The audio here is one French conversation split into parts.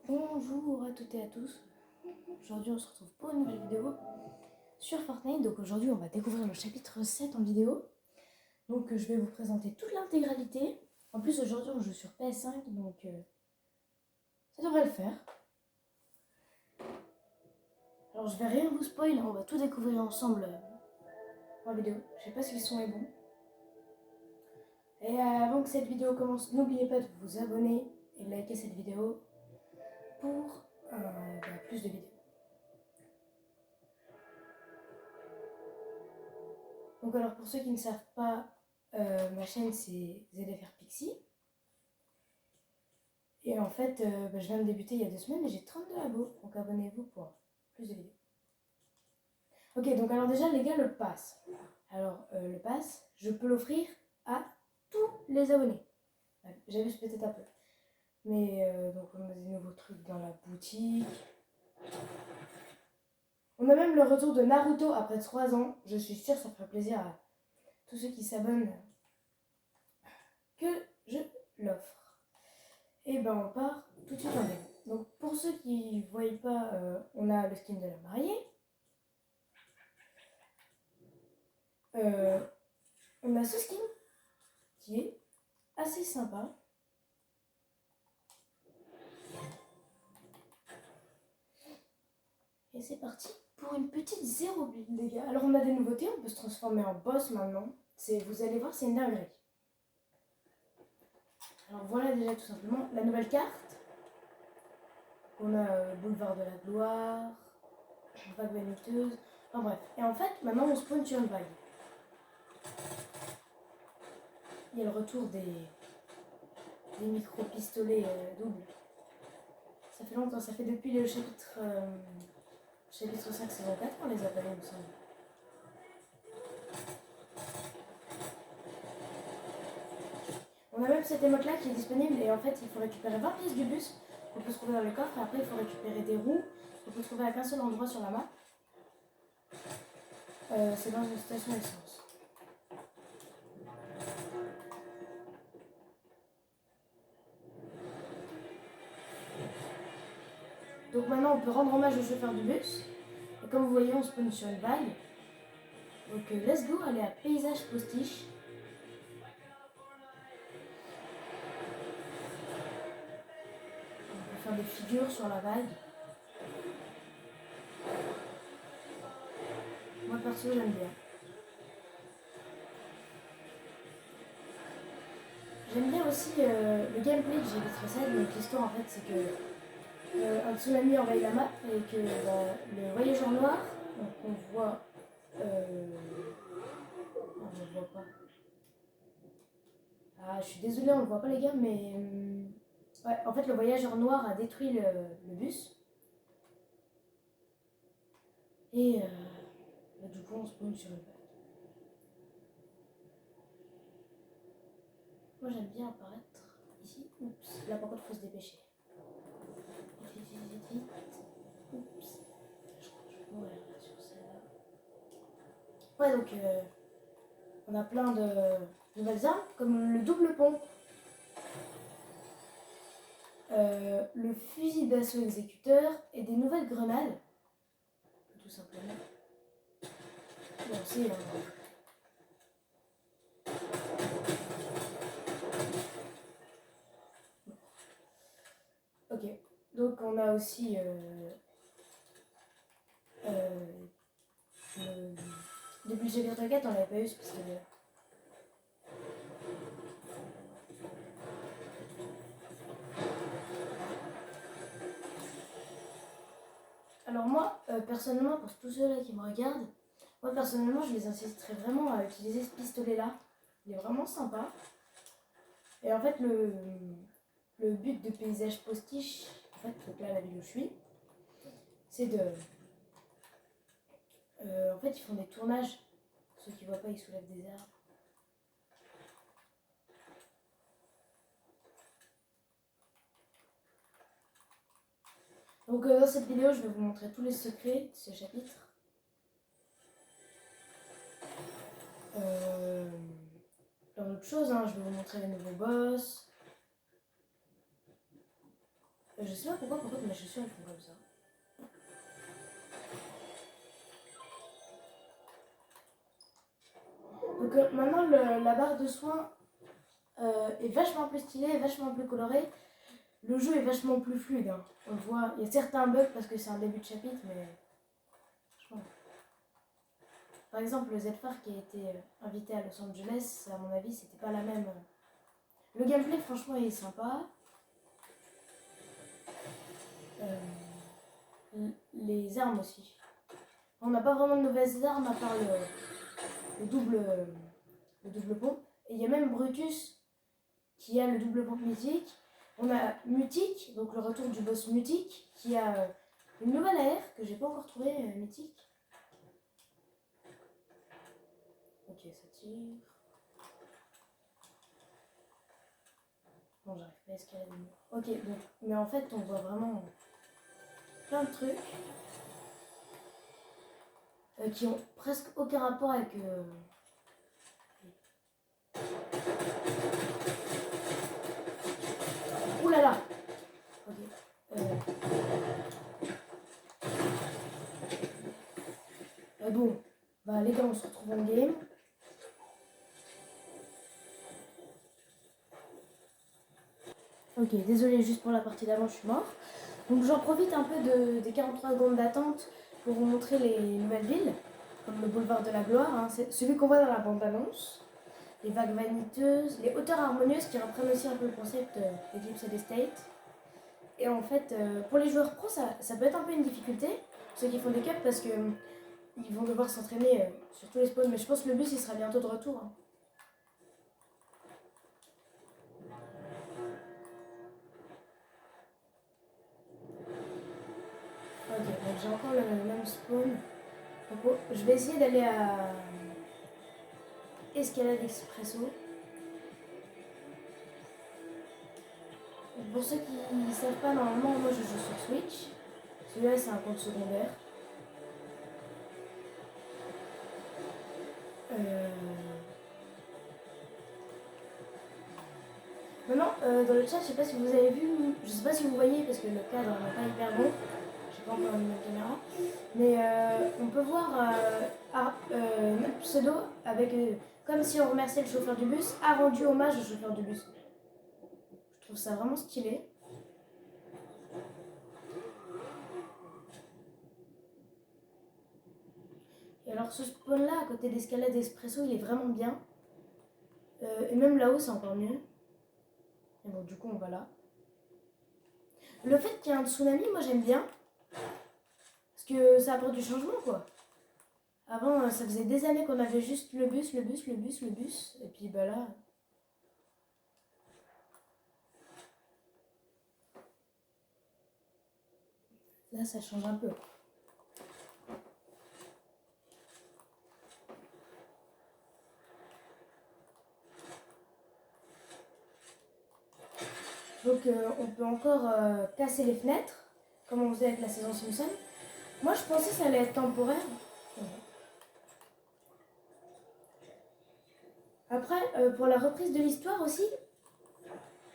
Bonjour à toutes et à tous. Aujourd'hui on se retrouve pour une nouvelle vidéo sur Fortnite. Donc aujourd'hui on va découvrir le chapitre 7 en vidéo. Donc je vais vous présenter toute l'intégralité. En plus aujourd'hui on joue sur PS5 donc ça devrait le faire. Alors je vais rien vous spoil, on va tout découvrir ensemble en vidéo. Je sais pas si le son est bon. Et avant que cette vidéo commence, n'oubliez pas de vous abonner et de liker cette vidéo pour plus de vidéos. Donc alors pour ceux qui ne savent pas, ma chaîne c'est ZFR Pixie. Et en fait, je viens de débuter il y a 2 semaines et j'ai 32 abos. Donc abonnez-vous pour plus de vidéos. Ok, donc alors déjà les gars, le pass. Alors le pass, je peux l'offrir à tous les abonnés. J'abuse peut-être un peu. Mais donc on a des nouveaux trucs dans la boutique. On a même le retour de Naruto après 3 ans. Je suis sûre que ça fera plaisir à tous ceux qui s'abonnent que je l'offre. Et ben on part tout de suite en démo. Donc pour ceux qui ne voient pas, on a le skin de la mariée. On a ce skin qui est assez sympa. Et c'est parti pour une petite 0 build les gars. Alors on a des nouveautés, on peut se transformer en boss maintenant. Vous allez voir, c'est une dinguerie. Alors voilà déjà tout simplement la nouvelle carte. On a Boulevard de la Gloire, Vague vaniteuse, enfin bref. Et en fait, maintenant on spawn sur une vague. Il y a le retour des micro-pistolets doubles. Ça fait longtemps, ça fait depuis le chapitre 5 saison 4 qu'on les appelle, il me semble. On a même cette émote là qui est disponible et en fait il faut récupérer 20 pièces du bus qu'on peut se trouver dans le coffre et après il faut récupérer des roues qu'on peut trouver à qu'un seul endroit sur la map. C'est dans une station essence. Donc maintenant on peut rendre hommage au chauffeur du bus. Et comme vous voyez on spawn sur une vague. Donc let's go, aller à paysage postiche. On peut faire des figures sur la vague. Moi perso j'aime bien. J'aime bien aussi le gameplay de GB13. Donc l'histoire en fait c'est que un tsunami envahit la map et que le voyageur noir, donc on voit... non, on ne voit pas. Ah, je suis désolée, on ne voit pas les gars, mais... ouais, en fait le voyageur noir a détruit le bus. Et du coup on spawn sur une vague. Moi j'aime bien apparaître ici. Oups, là par contre il faut se dépêcher. Vite, vite, vite, vite, vite. Oups. Je crois que je vais mourir là sur celle-là. Ouais, donc on a plein de nouvelles armes, comme le double pont, le fusil d'assaut exécuteur et des nouvelles grenades, tout simplement. Bon, c'est... ok, donc on a aussi depuis le chapitre 4, on l'avait pas eu ce pistolet. Alors moi, personnellement, pour tous ceux-là qui me regardent, moi personnellement, je les inciterais vraiment à utiliser ce pistolet-là. Il est vraiment sympa. Et en fait, le but de paysage postiche, en fait, donc là, la ville où je suis, c'est de... en fait, ils font des tournages. Ceux qui voient pas, ils soulèvent des arbres. Donc dans cette vidéo, je vais vous montrer tous les secrets de ce chapitre. Plein d'autres choses, hein. Je vais vous montrer les nouveaux boss. Je sais pas pourquoi mes chaussures elles font comme ça. Donc maintenant la barre de soins est vachement plus stylée, vachement plus colorée. Le jeu est vachement plus fluide. Hein. On voit, il y a certains bugs parce que c'est un début de chapitre, mais franchement. Par exemple, le Z-Far qui a été invité à Los Angeles, à mon avis, c'était pas la même. Le gameplay, franchement, il est sympa. Les armes aussi. On n'a pas vraiment de nouvelles armes à part le double pompe. Et il y a même Brutus qui a le double pompe mythique. On a Mutique, donc le retour du boss Mutique, qui a une nouvelle AR que j'ai pas encore trouvé mythique. Ok, ça tire. Bon, j'arrive pas à escalader le mur. Ok, donc, mais en fait, on voit vraiment plein de trucs qui ont presque aucun rapport avec. Ouh là là. Ok. Bon, bah les gars, on se retrouve en game. Ok, désolé, juste pour la partie d'avant, je suis mort. Donc j'en profite un peu des 43 secondes d'attente pour vous montrer les nouvelles villes, comme le boulevard de la gloire, hein, c'est celui qu'on voit dans la bande-annonce, les vagues vaniteuses, les hauteurs harmonieuses qui reprennent aussi un peu le concept d'Eclipse Estate. Et en fait, pour les joueurs pro, ça peut être un peu une difficulté, ceux qui font des cups, parce qu'ils vont devoir s'entraîner sur tous les spawns, mais je pense que le bus il sera bientôt de retour. Hein. Ok, donc j'ai encore le même spawn. Donc, je vais essayer d'aller à Escalade Expresso. Pour ceux qui ne savent pas, normalement, moi je joue sur Switch. Celui-là, c'est un compte secondaire. Maintenant, dans le chat, je sais pas si vous avez vu, je sais pas si vous voyez parce que le cadre n'est pas hyper bon. Je sais pas encore une caméra. Mais on peut voir notre pseudo avec, comme si on remerciait le chauffeur du bus, a rendu hommage au chauffeur du bus. Je trouve ça vraiment stylé. Et alors ce spawn là à côté d'Escalade Espresso il est vraiment bien. Et même là-haut c'est encore mieux. Et bon du coup on va là. Le fait qu'il y ait un tsunami moi j'aime bien. Parce que ça apporte du changement quoi. Avant ça faisait des années qu'on avait juste le bus. Et puis bah là... Là ça change un peu. Donc on peut encore casser les fenêtres, comme on faisait avec la saison Simpson. Moi je pensais que ça allait être temporaire. Après, pour la reprise de l'histoire aussi,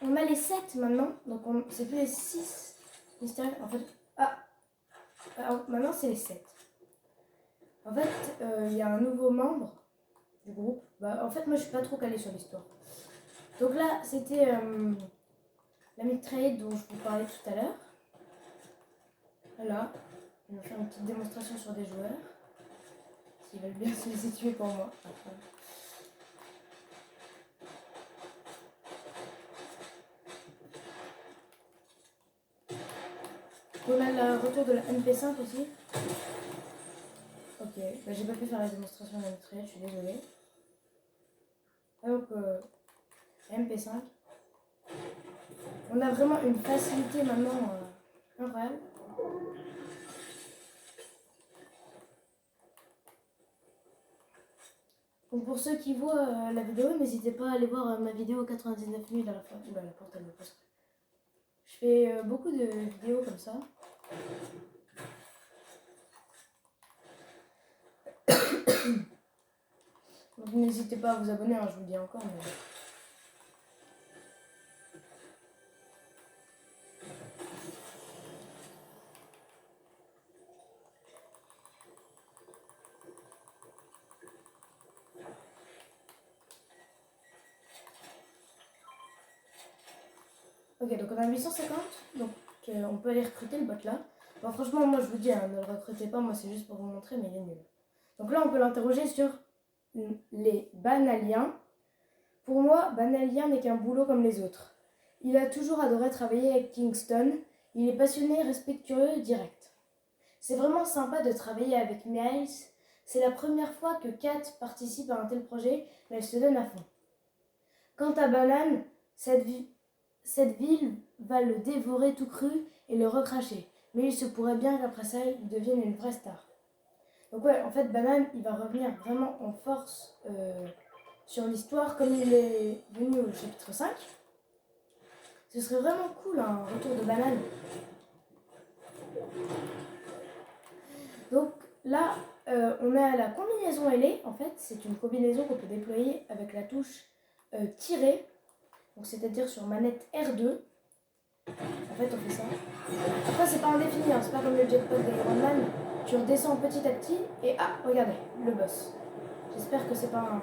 on a les 7 maintenant. Donc c'est plus les 6 mystérieux. En fait, maintenant c'est les 7. En fait, il y a un nouveau membre du groupe. Bah, en fait, moi je suis pas trop calée sur l'histoire. Donc là, c'était l'ami trade dont je vous parlais tout à l'heure. Voilà, on va faire une petite démonstration sur des joueurs. S'ils veulent bien se laisser tuer pour moi. On a le retour de la MP5 aussi. Ok, bah, j'ai pas pu faire la démonstration de l'ami trade, je suis désolée. Donc, MP5. On a vraiment une facilité maintenant incroyable. Donc pour ceux qui voient la vidéo, n'hésitez pas à aller voir ma vidéo 99 minutes à la fin. Oula, la porte elle me passe. Je fais beaucoup de vidéos comme ça. Donc n'hésitez pas à vous abonner, hein, je vous le dis encore. Mais... Ok, donc on a 850, donc on peut aller recruter le bot là. Bon, franchement, moi je vous dis, hein, ne le recrutez pas, moi c'est juste pour vous montrer, mais il est nul. Donc là, on peut l'interroger sur les banaliens. Pour moi, banalien n'est qu'un boulot comme les autres. Il a toujours adoré travailler avec Kingston. Il est passionné, respectueux, direct. C'est vraiment sympa de travailler avec Miles. C'est la première fois que Kat participe à un tel projet, mais elle se donne à fond. Quant à Banane, cette ville va le dévorer tout cru et le recracher. Mais il se pourrait bien qu'après ça, il devienne une vraie star. Donc ouais, en fait, Banane, il va revenir vraiment en force sur l'histoire comme il est venu au chapitre 5. Ce serait vraiment cool, un retour de Banane. Donc là, on a la combinaison ailée. En fait, c'est une combinaison qu'on peut déployer avec la touche tirer. Donc c'est-à-dire sur manette R2. En fait, on fait ça. Après, c'est pas indéfini, hein, c'est pas comme le jetpack d'Iron Man. Tu redescends petit à petit et ah, regardez, le boss. J'espère que c'est pas un...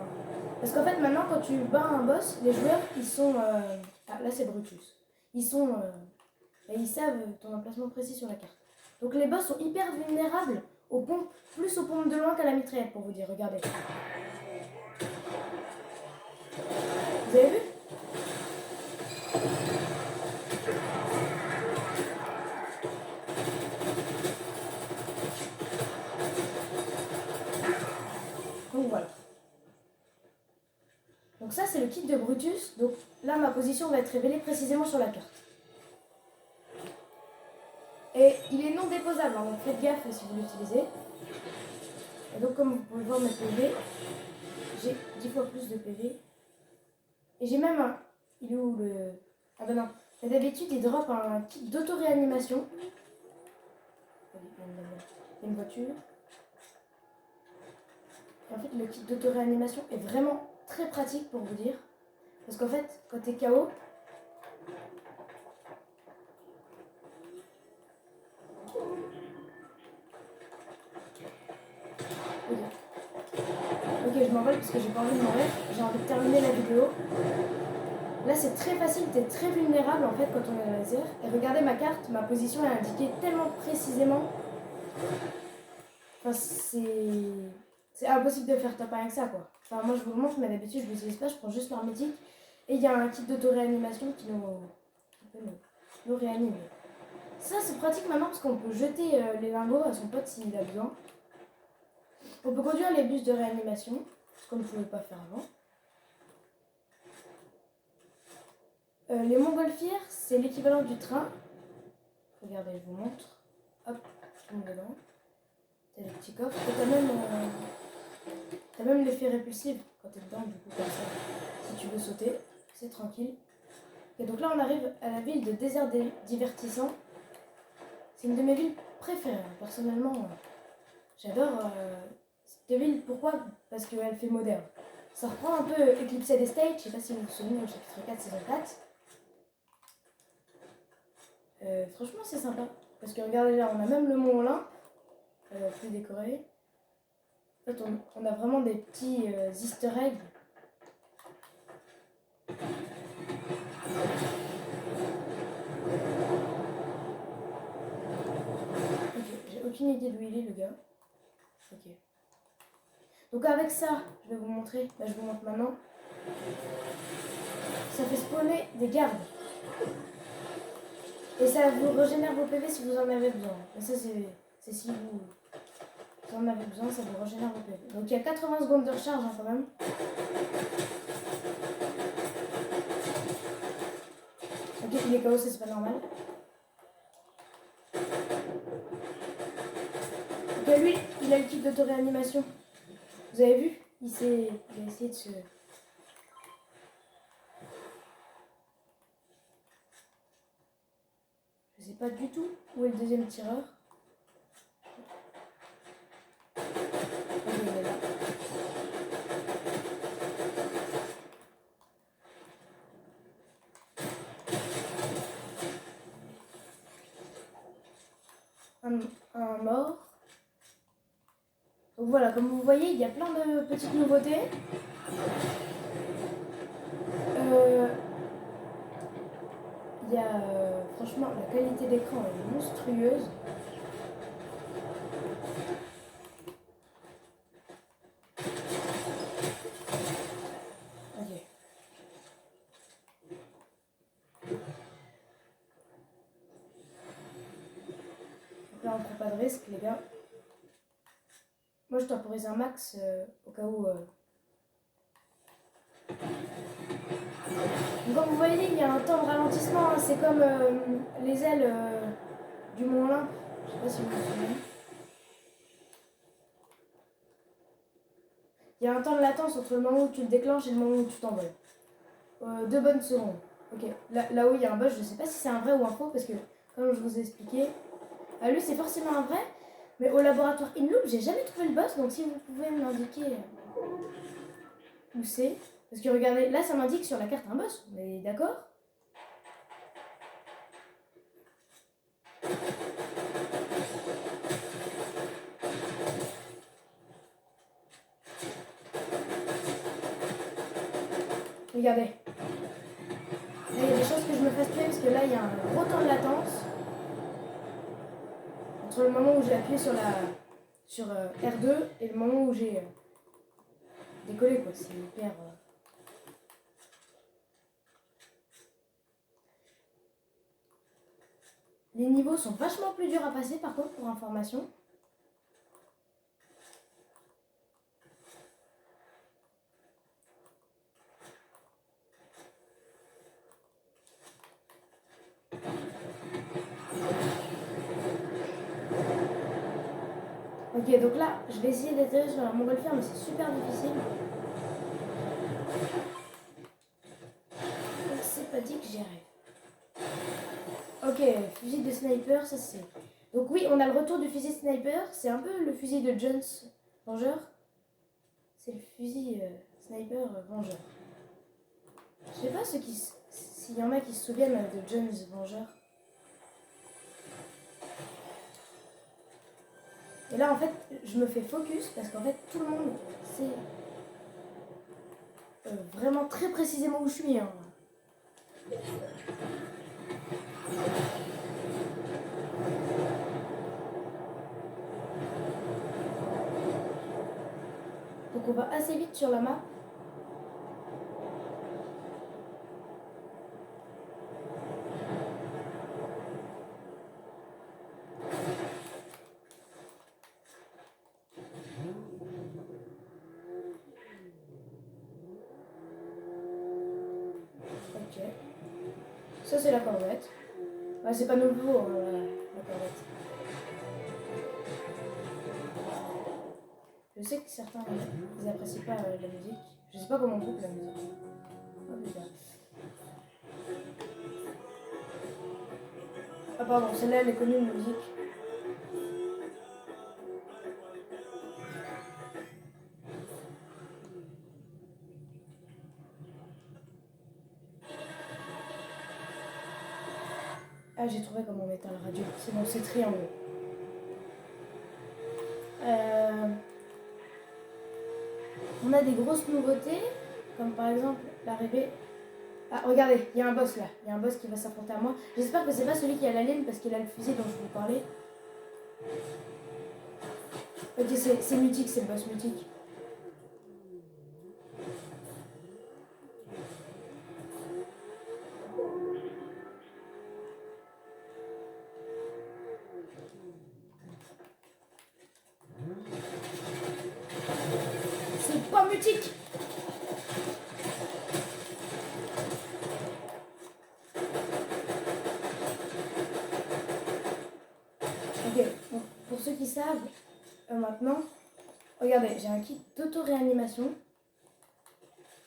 Parce qu'en fait, maintenant, quand tu bats un boss, les joueurs, ils sont... Ah, là, c'est Brutus. Ils sont... Et ils savent ton emplacement précis sur la carte. Donc les boss sont hyper vulnérables aux pompes, plus aux pompes de loin qu'à la mitraillette, pour vous dire. Regardez. Vous avez vu? Donc voilà. Donc ça, c'est le kit de Brutus. Donc là, ma position va être révélée précisément sur la carte. Et il est non déposable, hein, donc faites gaffe si vous l'utilisez. Et donc comme vous pouvez voir mes PV, j'ai 10 fois plus de PV. Et j'ai même un... Il est où le... Ah ben non. Mais d'habitude, il drop un kit d'auto-réanimation. Il y a une voiture. Et en fait, le kit d'auto-réanimation est vraiment très pratique pour vous dire. Parce qu'en fait, quand t'es KO, ok, je m'envole parce que j'ai pas envie de mourir. J'ai envie de terminer la vidéo. Là, c'est très facile, t'es très vulnérable en fait quand on est laser. Et regardez ma carte, ma position est indiquée tellement précisément. Enfin, c'est impossible de faire top 1 avec ça quoi. Enfin, moi je vous le montre, mais d'habitude je l'utilise pas, je prends juste l'hermétique. Et il y a un kit d'auto-réanimation qui nous réanime. Ça, c'est pratique maintenant parce qu'on peut jeter les lingots à son pote s'il a besoin. On peut conduire les bus de réanimation, ce qu'on ne pouvait pas faire avant. Les montgolfières, c'est l'équivalent du train. Regardez, je vous montre. Hop, je monte dedans. T'as les petits coffres. Et t'as même l'effet répulsif quand t'es dedans, du coup, comme ça. Si tu veux sauter, c'est tranquille. Et donc là, on arrive à la ville de Désert Divertissant. C'est une de mes villes préférées. Personnellement, j'adore cette ville. Pourquoi? Parce qu'elle fait moderne. Ça reprend un peu Eclipsed Estate. Je sais pas si vous vous souvenez au chapitre 4, saison 4. Franchement, c'est sympa. Parce que regardez là, on a même le mont Olympe, plus décoré. En fait, on a vraiment des petits easter eggs. Ok, j'ai aucune idée d'où il est le gars. Ok. Donc avec ça, je vais vous montrer. Là, je vous montre maintenant. Ça fait spawner des gardes. Et ça vous régénère vos PV si vous en avez besoin. Et ça, c'est si vous en avez besoin, ça vous régénère vos PV. Donc il y a 80 secondes de recharge hein, quand même. Ok, il est KO, c'est pas normal. Ok, lui, il a le kit d'auto-réanimation. Vous avez vu? Il a essayé de se... Je sais pas du tout où est le deuxième tireur. Il est là. Un mort. Donc voilà, comme vous voyez, il y a plein de petites nouveautés. Il Il y a franchement la qualité d'écran est monstrueuse. Ok. Donc là on prend pas de risque les gars. Moi je temporise un max au cas où. Donc, comme vous voyez, il y a un temps de ralentissement, hein. C'est comme les ailes du Mont Olympe. Je sais pas si vous vous souvenez. Il y a un temps de latence entre le moment où tu le déclenches et le moment où tu t'envoles. 2 bonnes secondes. Ok, là où il y a un boss, je sais pas si c'est un vrai ou un faux, parce que comme je vous ai expliqué, lui c'est forcément un vrai, mais au laboratoire InLoop, j'ai jamais trouvé le boss, donc si vous pouvez m'indiquer où c'est. Parce que regardez, là ça m'indique sur la carte un boss, mais d'accord. Regardez. Là, il y a des chances que je me fasse tuer parce que là il y a un gros temps de latence entre le moment où j'ai appuyé sur R2 et le moment où j'ai décollé quoi. C'est hyper. Les niveaux sont vachement plus durs à passer par contre pour information. Ok, donc là, je vais essayer d'atterrir sur la montgolfière, mais c'est super difficile. Donc c'est pas dit que j'y arrive. Ok, fusil de sniper, ça c'est... Donc oui, on a le retour du fusil de sniper. C'est un peu le fusil de Jones Vengeur. C'est le fusil sniper Vengeur. Je sais pas s'il y en a qui se souviennent de Jones Vengeur. Et là, en fait, je me fais focus parce qu'en fait, tout le monde sait vraiment très précisément où je suis. Hein. Donc on va assez vite sur la map. Ok. Ça, c'est la corvette. Ouais, c'est pas nouveau, hein, la corvette. Je sais que certains, ils apprécient pas la musique. Je sais pas comment on coupe la musique. Oh putain. Ah pardon, celle-là, elle est connue, la musique. Ah, j'ai trouvé comment on éteint la radio. C'est bon, c'est triangle. On a des grosses nouveautés, comme par exemple l'arrivée. Ah, regardez, il y a un boss là. Il y a un boss qui va s'affronter à moi. J'espère que c'est pas celui qui a la laine parce qu'il a le fusil dont je vous parlais. Ok, c'est mythique, c'est le boss mythique. C'est pas mythique! Ok, donc pour ceux qui savent, maintenant, regardez, j'ai un kit d'auto-réanimation.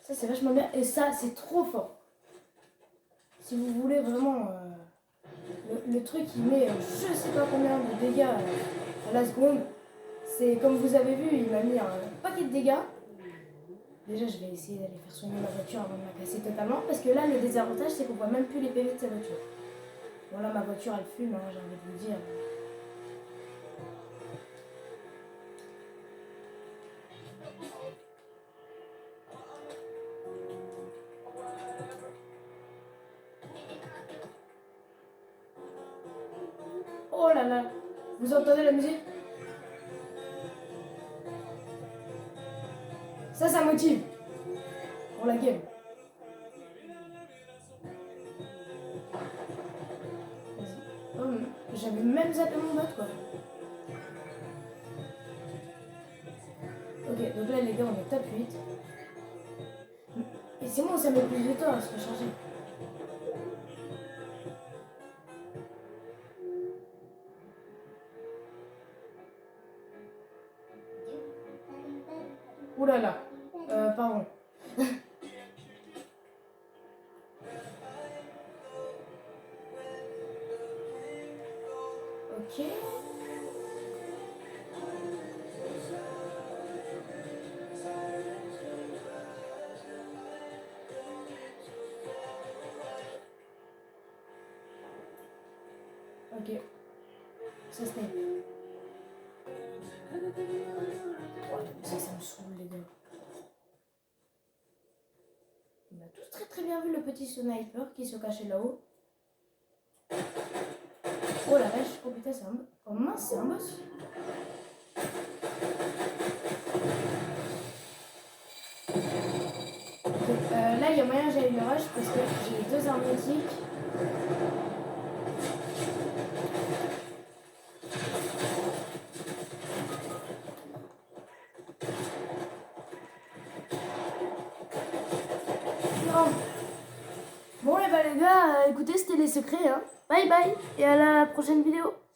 Ça, c'est vachement bien. Et ça, c'est trop fort. Si vous voulez vraiment... le truc, il met je sais pas combien de dégâts à la seconde. C'est comme vous avez vu, il m'a mis un paquet de dégâts. Déjà, je vais essayer d'aller faire soigner ma voiture avant de la casser totalement. Parce que là, le désavantage, c'est qu'on voit même plus les PV de sa voiture. Bon, là, ma voiture, elle fume, hein, j'ai envie de vous dire. Oh là là. Vous entendez la musique? Ça motive. Pour la game. Vas-y. Oh, j'avais même zappé mon mode quoi. Ok, donc là les gars on est top 8. Et c'est moi où ça met plus de temps à se recharger. Ouh là là. Pardon. Ok. Ok. Ça se met. Ça me saoule les gars. On a tous très très bien vu le petit sniper qui se cachait là-haut. Oh la vache, oh putain c'est un boss. Oh mince c'est un boss. Donc, là il y a moyen que j'aille le rush parce que j'ai 2 armes mythiques. Non. Bon et bah les gars, écoutez c'était les secrets hein. Bye bye et à la prochaine vidéo.